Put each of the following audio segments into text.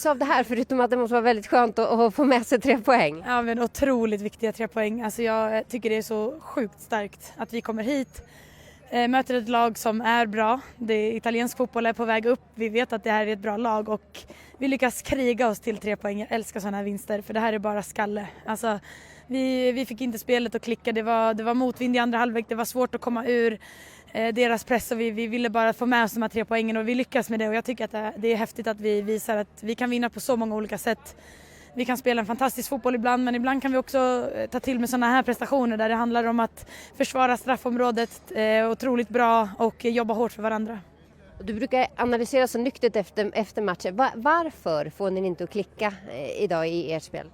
Av det här, förutom att det måste vara väldigt skönt att få med sig 3 poäng. Ja, men otroligt viktiga 3 poäng. Alltså jag tycker det är så sjukt starkt att vi kommer hit, möter ett lag som är bra. Italiensk fotboll är på väg upp. Vi vet att det här är ett bra lag och vi lyckas kriga oss till 3 poäng. Jag älskar sådana här vinster för det här är bara skalle. Alltså, vi fick inte spelet att klicka. Det var motvind i andra halvlek. Det var svårt att komma ur deras press och vi ville bara få med oss de här 3 poängen och vi lyckas med det. Och jag tycker att det är häftigt att vi visar att vi kan vinna på så många olika sätt. Vi kan spela en fantastisk fotboll ibland, men ibland kan vi också ta till med sådana här prestationer där det handlar om att försvara straffområdet otroligt bra och jobba hårt för varandra. Du brukar analysera så nyktert efter matchen. Varför får ni inte att klicka idag i ert spel?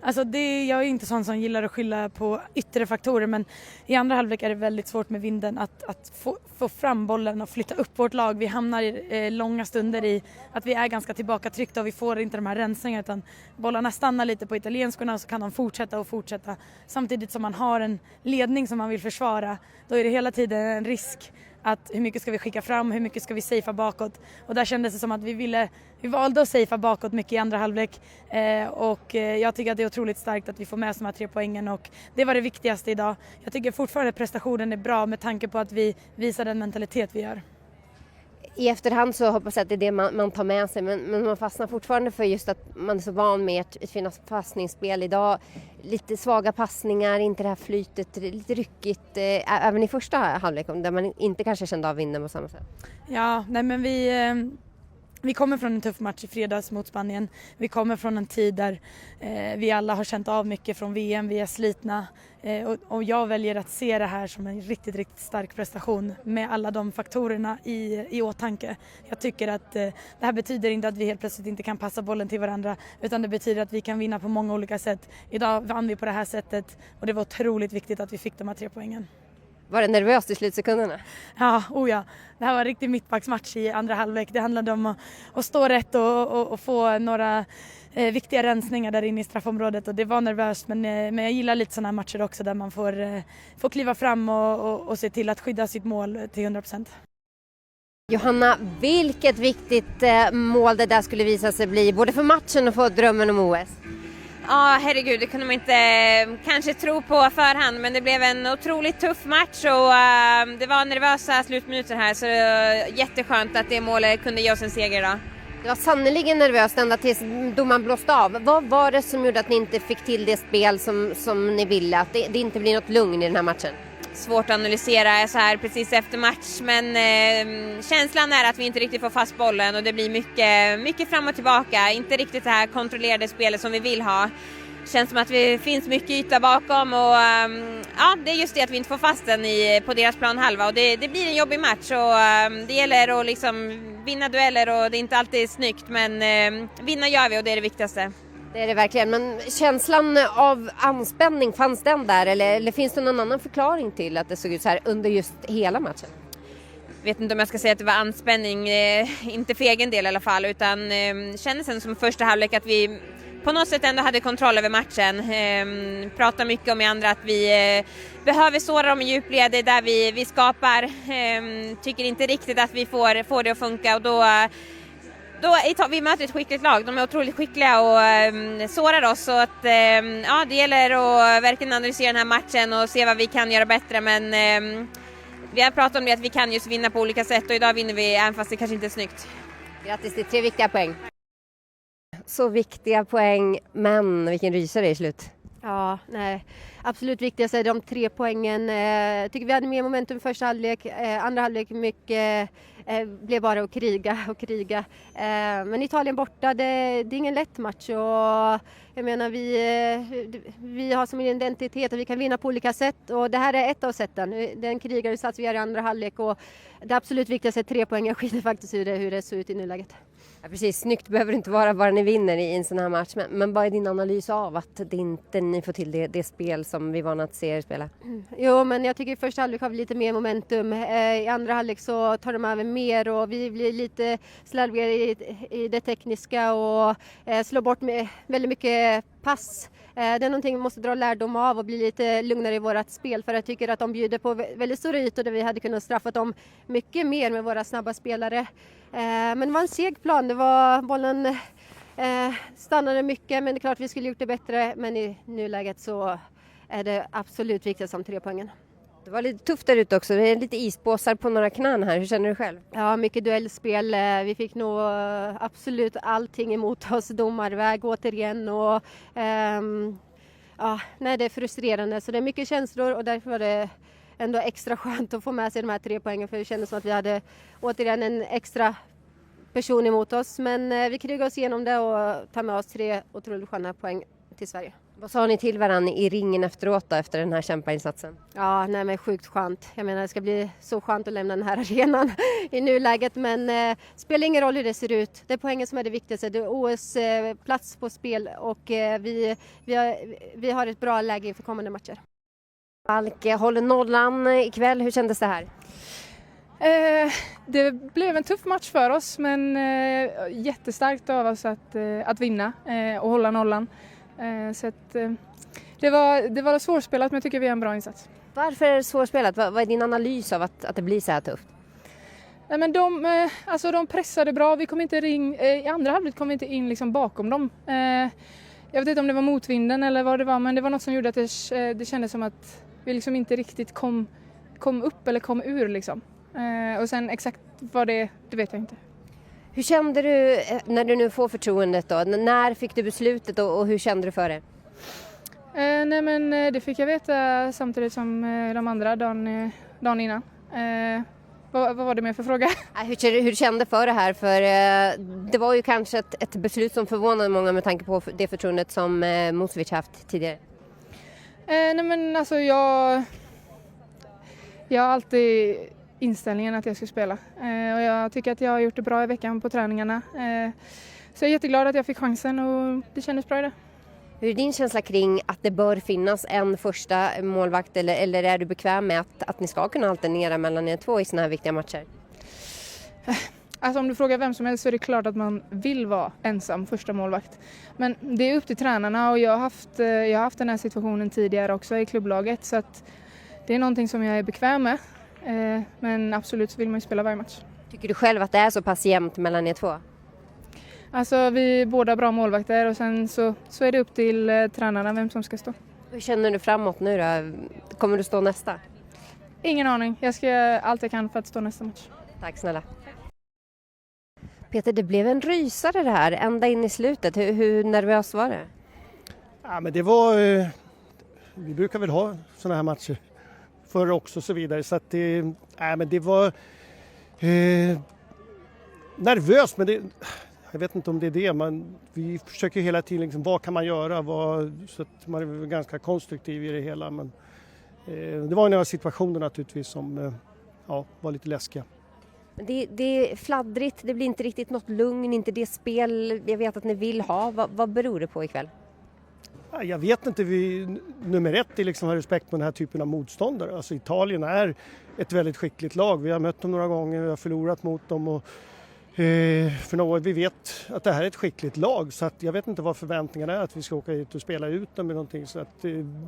Alltså jag är inte sån som gillar att skylla på yttre faktorer, men i andra halvlek är det väldigt svårt med vinden att få fram bollen och flytta upp vårt lag. Vi hamnar i långa stunder i att vi är ganska tillbakatryckta och vi får inte de här rensningarna, utan bollarna stannar lite på italienskorna och så kan de fortsätta. Samtidigt som man har en ledning som man vill försvara, då är det hela tiden en risk att hur mycket ska vi skicka fram, hur mycket ska vi safea bakåt. Och där kändes det som att vi valde att safea bakåt mycket i andra halvlek. Och jag tycker att det är otroligt starkt att vi får med oss de här 3 poängen och det var det viktigaste idag. Jag tycker fortfarande att prestationen är bra med tanke på att vi visar den mentalitet vi gör. I efterhand så hoppas jag att det är det man tar med sig, men man fastnar fortfarande för just att man är så van med ett fina passningsspel idag. Lite svaga passningar, inte det här flytet, lite ryckigt, även i första halvlek där man inte kanske kände av vinden på samma sätt. Ja, nej men vi kommer från en tuff match i fredags mot Spanien. Vi kommer från en tid där vi alla har känt av mycket från VM. Vi är slitna och jag väljer att se det här som en riktigt, riktigt stark prestation med alla de faktorerna i åtanke. Jag tycker att det här betyder inte att vi helt plötsligt inte kan passa bollen till varandra, utan det betyder att vi kan vinna på många olika sätt. Idag vann vi på det här sättet och det var otroligt viktigt att vi fick de här 3 poängen. Var det nervöst i slutsekunderna? Ja. Det här var en riktig mittbacksmatch i andra halvlek. Det handlade om att stå rätt och få några viktiga rensningar där inne i straffområdet. Och det var nervöst, men jag gillar lite sådana här matcher också där man får kliva fram och se till att skydda sitt mål till 100%. Johanna, vilket viktigt mål det där skulle visa sig bli, både för matchen och för drömmen om OS. Ja, herregud, det kunde man inte kanske tro på förhand, men det blev en otroligt tuff match och det var nervösa slutminuter här, så det var jätteskönt att det målet kunde ge oss en seger idag. Det var sannoliken nervöst ända tills domaren blåste av. Vad var det som gjorde att ni inte fick till det spel som ni ville, att det inte blir något lugn i den här matchen? Svårt att analysera så här precis efter match, men känslan är att vi inte riktigt får fast bollen och det blir mycket fram och tillbaka, inte riktigt det här kontrollerade spelet som vi vill ha. Känns som att det finns mycket yta bakom och ja, det är just det att vi inte får fast den på deras planhalva och det blir en jobbig match och det gäller att liksom vinna dueller och det är inte alltid snyggt, men vinna gör vi och det är det viktigaste. Det är det verkligen, men känslan av anspänning, fanns den där eller finns det någon annan förklaring till att det såg ut så här under just hela matchen? Jag vet inte om jag ska säga att det var anspänning, inte för egen del i alla fall, utan kändes det som första halvlek att vi på något sätt ändå hade kontroll över matchen. Pratar mycket om i andra att vi behöver såra dem i djupled, det är där vi skapar. Tycker inte riktigt att vi får det att funka och då vi möter ett skickligt lag. De är otroligt skickliga och sårar oss. Så att, ja, det gäller att verkligen analysera den här matchen och se vad vi kan göra bättre. Men vi har pratat om det att vi kan just vinna på olika sätt och idag vinner vi även fast det kanske inte är snyggt. Grattis till 3 viktiga poäng. Så viktiga poäng, men vilken rysare i slut. Ja, nej. Absolut viktigast är de 3 poängen. Tycker vi hade mer momentum första halvlek, andra halvlek mycket blev bara att kriga. Men Italien borta, det är ingen lätt match och jag menar vi har som en identitet att vi kan vinna på olika sätt och det här är ett av sätten. Den krigarinsats vi gör i andra halvlek och det absolut viktigaste är 3 poäng. Jag skiter faktiskt hur det ser ut i nuläget. Ja, precis, snyggt behöver det inte vara bara ni vinner i en sån här match. Men vad är din analys av att det inte ni får till det spel som vi vana att se er spela? Jo, men jag tycker i första halvlek har vi lite mer momentum. I andra halvlek så tar de över mer och vi blir lite slarvigare i det tekniska och slår bort med väldigt mycket pass. Det är någonting vi måste dra lärdom av och bli lite lugnare i vårt spel, för jag tycker att de bjuder på väldigt stora ytor där vi hade kunnat straffa dem mycket mer med våra snabba spelare. Men det var en seg plan, bollen stannade mycket, men det är klart vi skulle gjort det bättre, men i nuläget så är det absolut viktigt som 3 poängen. Det var lite tufft där ute också, det är lite isbåsar på några knän här, hur känner du själv? Ja, mycket duellspel, vi fick nog absolut allting emot oss, domarväg återigen och det är frustrerande, så det är mycket känslor och därför var det ändå extra skönt att få med sig de här 3 poängen, för det kändes som att vi hade återigen en extra person emot oss, men vi krigar oss igenom det och tar med oss 3 otroligt sköna poäng till Sverige. Vad sa ni till varandra i ringen efteråt då, efter den här kämpainsatsen? Ja, men sjukt skönt. Jag menar, det ska bli så skönt att lämna den här arenan i nuläget, men spelar ingen roll hur det ser ut. Det är poängen som är det viktigaste. Det är OS-plats på spel och vi har ett bra läge inför kommande matcher. Falk håller nollan ikväll, hur kändes det här? Det blev en tuff match för oss, men jättestarkt av oss att vinna och hålla nollan. Så att, det var svårspelat, men jag tycker vi har en bra insats. Varför är det svårspelat? Vad är din analys av att det blir så här tufft? Nej, men de pressade bra. Vi kom inte i andra halvlek kom vi inte in liksom bakom dem. Jag vet inte om det var motvinden eller vad det var, men det var något som gjorde att det kändes som att vi liksom inte riktigt kom upp eller kom ur liksom. Och sen exakt vad det vet jag inte. Hur kände du när du nu får förtroendet då? När fick du beslutet och hur kände du för det? Nej, men det fick jag veta samtidigt som de andra dagen innan. Vad var det mer för fråga? Hur du kände för det här? För det var ju kanske ett beslut som förvånade många med tanke på det förtroendet som Musovic haft tidigare. Nej, men alltså jag har alltid inställningen att jag ska spela. Och jag tycker att jag har gjort det bra i veckan på träningarna. Så jag är jätteglad att jag fick chansen och det kändes bra i det. Hur är din känsla kring att det bör finnas en första målvakt eller är du bekväm med att ni ska kunna alternera mellan er två i såna här viktiga matcher? Alltså om du frågar vem som helst så är det klart att man vill vara ensam första målvakt. Men det är upp till tränarna och jag har haft den här situationen tidigare också i klubblaget, så att det är någonting som jag är bekväm med. Men absolut så vill man ju spela varje match. Tycker du själv att det är så pass jämnt mellan er två? Alltså vi är båda bra målvakter och sen så är det upp till tränarna vem som ska stå. Hur känner du framåt nu då? Kommer du stå nästa? Ingen aning. Jag ska göra allt jag kan för att stå nästa match. Tack snälla. Peter, det blev en rysare det här ända in i slutet. Hur nervös var det? Ja, men det var... vi brukar väl ha såna här matcher förr också och så vidare. Så att det var nervöst, men jag vet inte om det är det. Vi försöker hela tiden, liksom, vad kan man göra? Så att man är ganska konstruktiv i det hela. Men det var några situationer naturligtvis som var lite läskiga. Det är fladdrigt, det blir inte riktigt något lugn, inte det spel jag vet att ni vill ha. Vad beror det på ikväll? Jag vet inte, nummer ett är liksom att ha respekt på den här typen av motståndare. Alltså Italien är ett väldigt skickligt lag. Vi har mött dem några gånger, vi har förlorat mot dem och vi vet att det här är ett skickligt lag, så att jag vet inte vad förväntningarna är att vi ska åka hit och spela ut dem med någonting. Så att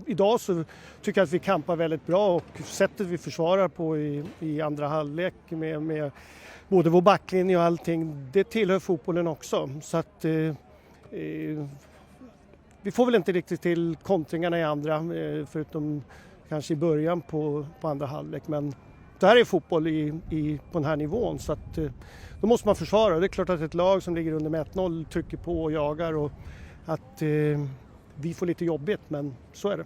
idag så tycker jag att vi kampar väldigt bra och sättet vi försvarar på i andra halvlek med både vår backlinje och allting, det tillhör fotbollen också. Så att vi får väl inte riktigt till kontringarna i andra, förutom kanske i början på andra halvlek. Men det här är fotboll på den här nivån, så att då måste man försvara. Det är klart att ett lag som ligger under med 1-0 trycker på och jagar och att vi får lite jobbigt, men så är det.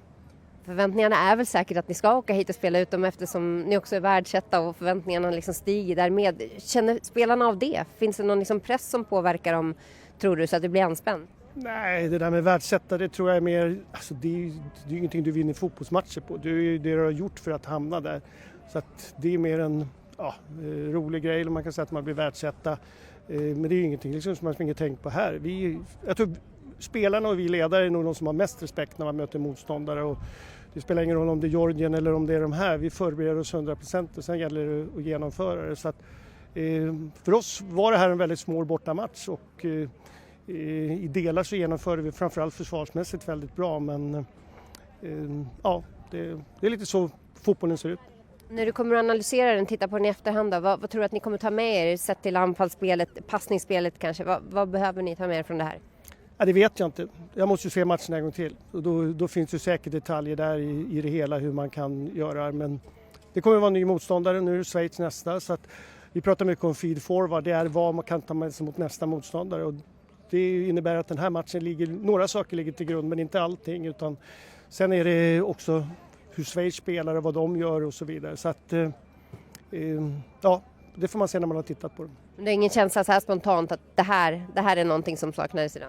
Förväntningarna är väl säkert att ni ska åka hit och spela ut dem eftersom ni också är världsetta och förväntningarna liksom stiger därmed. Känner spelarna av det? Finns det någon liksom press som påverkar dem, tror du, så att det blir anspänd? Nej, det där med världsetta, det tror jag är mer... Alltså det är ingenting du vinner fotbollsmatcher på. Det är det du har gjort för att hamna där. Så att det är mer en rolig grej, eller man kan säga att man blir världsetta. Men det är ingenting liksom, som man springer tänkt på här. Jag tror spelarna och vi ledare är nog de som har mest respekt när man möter motståndare. Och det spelar ingen roll om det är Georgien eller om det är de här. Vi förbereder oss 100% och sen gäller det att genomföra det. Så att, för oss var det här en väldigt svår bortamatch och I delar så genomförde vi framförallt försvarsmässigt väldigt bra, men ja, det är lite så fotbollen ser ut. När du kommer att analysera den, titta på den i efterhand då, vad tror du att ni kommer ta med er sett till anfallsspelet, passningsspelet kanske? Vad behöver ni ta med er från det här? Ja, det vet jag inte. Jag måste ju se matchen en gång till. Och då finns det säkert detaljer där i det hela hur man kan göra. Men det kommer att vara en ny motståndare. Nu är det Schweiz nästa. Så att vi pratar mycket om feed forward. Det är vad man kan ta med sig mot nästa motståndare. Och det innebär att den här matchen några saker ligger till grund men inte allting. Utan sen är det också hur Schweiz spelar och vad de gör och så vidare. Så att ja, det får man se när man har tittat på det. Det är ingen känsla så här spontant att det här är någonting som saknades idag?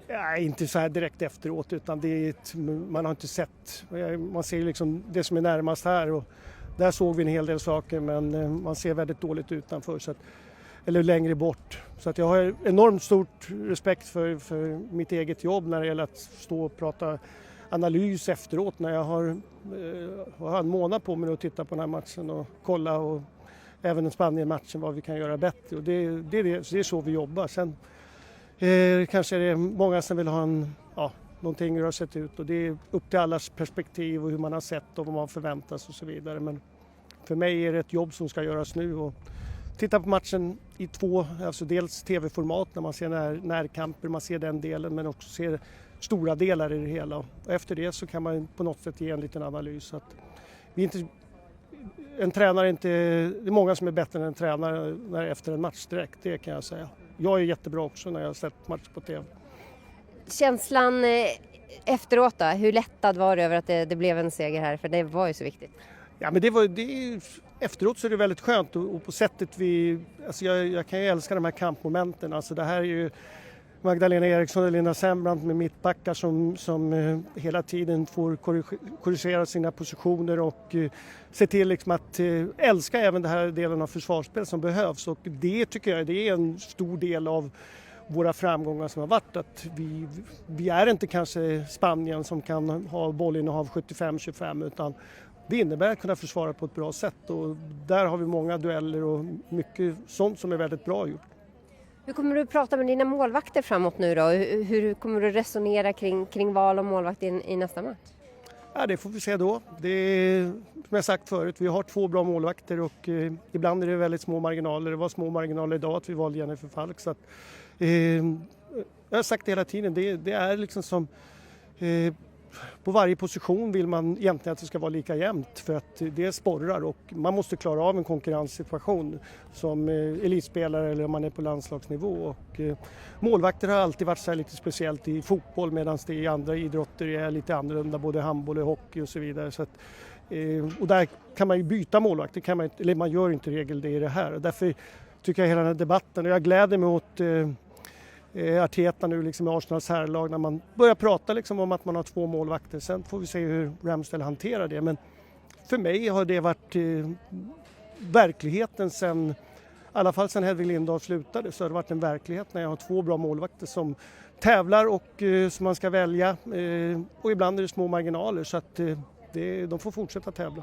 Ja, inte så här direkt efteråt, utan man har inte sett. Man ser liksom det som är närmast här och där såg vi en hel del saker, men man ser väldigt dåligt utanför eller längre bort. Så att jag har enormt stort respekt för mitt eget jobb när det gäller att stå och prata analys efteråt när jag har en månad på mig att titta på den här matchen och kolla, och även den Spanien-matchen vad vi kan göra bättre. Och det är så vi jobbar. Sen kanske är det många som vill ha någonting hur det har sett ut, och det är upp till allas perspektiv och hur man har sett och vad man förväntas och så vidare. Men för mig är det ett jobb som ska göras nu, och titta på matchen i alltså dels tv-format när man ser närkamper, man ser den delen, men också ser stora delar i det hela. Och efter det så kan man på något sätt ge en liten analys. Så att en tränare det är många som är bättre än en tränare efter en match direkt, det kan jag säga. Jag är jättebra också när jag har sett match på tv. Känslan efteråt då, hur lättad var det över att det blev en seger här? För det var ju så viktigt. Ja, men efteråt så är det väldigt skönt, och på sättet alltså jag kan ju älska de här kampmomenten. Alltså det här är ju Magdalena Eriksson och Linda Sembrant med mittbackar som hela tiden får korrigera sina positioner och se till liksom att älska även den här delen av försvarsspel som behövs. Och det tycker jag det är en stor del av våra framgångar som har varit, att vi är inte kanske Spanien som kan ha bollinnehav 75-25, utan det innebär att kunna försvara på ett bra sätt, och där har vi många dueller och mycket sånt som är väldigt bra gjort. Hur kommer du prata med dina målvakter framåt nu då? Hur kommer du resonera kring val av målvakt i nästa match? Ja, det får vi se då. Det är, som jag sagt förut, vi har 2 bra målvakter, och ibland är det väldigt små marginaler. Det var små marginaler idag att vi valde Jennifer Falk. Så att, jag har sagt det hela tiden, det är liksom som på varje position vill man egentligen att det ska vara lika jämnt, för att det sporrar, och man måste klara av en konkurrenssituation som elitspelare eller om man är på landslagsnivå. Och målvakter har alltid varit så här lite speciellt i fotboll, medan det i andra idrotter är lite annorlunda, både handboll och hockey och så vidare. Så att, och där kan man ju byta målvakt, eller man gör inte regel det i det här. Och därför tycker jag hela den här debatten, och jag gläder mig åt Arteta nu liksom i Arsenals herrlag, när man börjar prata liksom om att man har 2 målvakter. Sen får vi se hur Ramsdale hanterar det, men för mig har det varit verkligheten sen, i alla fall sen Hedvig Lindahl slutade, så har det varit en verklighet när jag har 2 bra målvakter som tävlar och som man ska välja, och ibland är det små marginaler, så att de får fortsätta tävla.